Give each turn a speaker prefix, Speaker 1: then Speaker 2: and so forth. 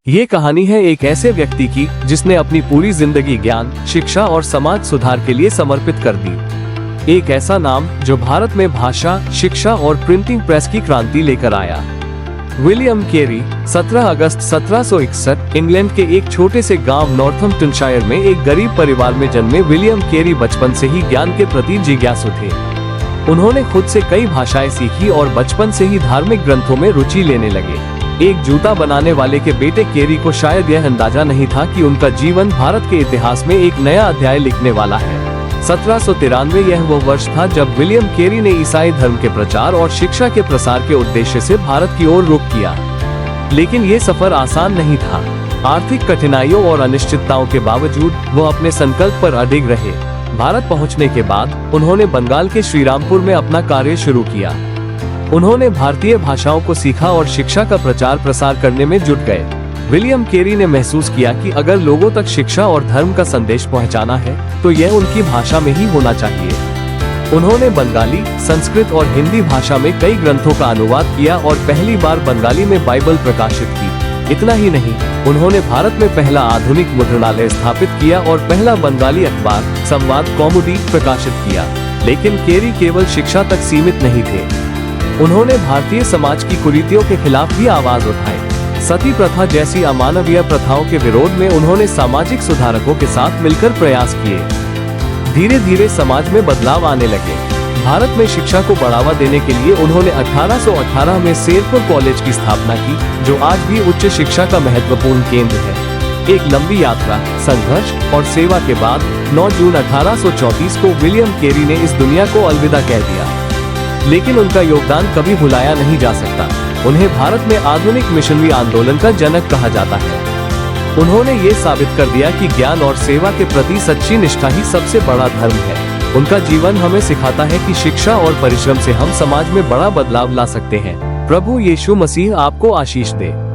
Speaker 1: ये कहानी है एक ऐसे व्यक्ति की जिसने अपनी पूरी जिंदगी ज्ञान, शिक्षा और समाज सुधार के लिए समर्पित कर दी। एक ऐसा नाम जो भारत में भाषा, शिक्षा और प्रिंटिंग प्रेस की क्रांति लेकर आया। विलियम केरी 17 अगस्त 1761 इंग्लैंड के एक छोटे से गांव नॉर्थम्पटनशायर में एक गरीब परिवार में जन्मे विलियम केरी बचपन से ही ज्ञान के प्रति जिज्ञासु थे। उन्होंने खुद से कई भाषाएं सीखी और बचपन से ही धार्मिक ग्रंथों में रुचि लेने लगे। एक जूता बनाने वाले के बेटे केरी को शायद यह अंदाजा नहीं था कि उनका जीवन भारत के इतिहास में एक नया अध्याय लिखने वाला है। 1793 यह वो वर्ष था जब विलियम केरी ने ईसाई धर्म के प्रचार और शिक्षा के प्रसार के उद्देश्य से भारत की ओर रुख किया। लेकिन ये सफर आसान नहीं था। आर्थिक कठिनाइयों और अनिश्चितताओं के बावजूद वो अपने संकल्प पर अडिग रहे। भारत पहुंचने के बाद उन्होंने बंगाल के श्रीरामपुर में अपना कार्य शुरू किया। उन्होंने भारतीय भाषाओं को सीखा और शिक्षा का प्रचार प्रसार करने में जुट गए। विलियम केरी ने महसूस किया कि अगर लोगों तक शिक्षा और धर्म का संदेश पहुंचाना है तो यह उनकी भाषा में ही होना चाहिए। उन्होंने बंगाली, संस्कृत और हिंदी भाषा में कई ग्रंथों का अनुवाद किया और पहली बार बंगाली में बाइबल प्रकाशित की। इतना ही नहीं, उन्होंने भारत में पहला आधुनिक मुद्रणालय स्थापित किया और पहला बंगाली अखबार संवाद कौमुदी प्रकाशित किया। लेकिन केरी केवल शिक्षा तक सीमित नहीं थे। उन्होंने भारतीय समाज की कुरीतियों के खिलाफ भी आवाज उठाई। सती प्रथा जैसी अमानवीय प्रथाओं के विरोध में उन्होंने सामाजिक सुधारकों के साथ मिलकर प्रयास किए। धीरे धीरे समाज में बदलाव आने लगे। भारत में शिक्षा को बढ़ावा देने के लिए उन्होंने 1818 में शेरपुर कॉलेज की स्थापना की, जो आज भी उच्च शिक्षा का महत्वपूर्ण केंद्र है। एक लंबी यात्रा, संघर्ष और सेवा के बाद 9 जून 1834 को विलियम केरी ने इस दुनिया को अलविदा कह दिया। लेकिन उनका योगदान कभी भुलाया नहीं जा सकता। उन्हें भारत में आधुनिक मिशनरी आंदोलन का जनक कहा जाता है। उन्होंने ये साबित कर दिया कि ज्ञान और सेवा के प्रति सच्ची निष्ठा ही सबसे बड़ा धर्म है। उनका जीवन हमें सिखाता है कि शिक्षा और परिश्रम से हम समाज में बड़ा बदलाव ला सकते हैं। प्रभु यीशु मसीह आपको आशीष दे।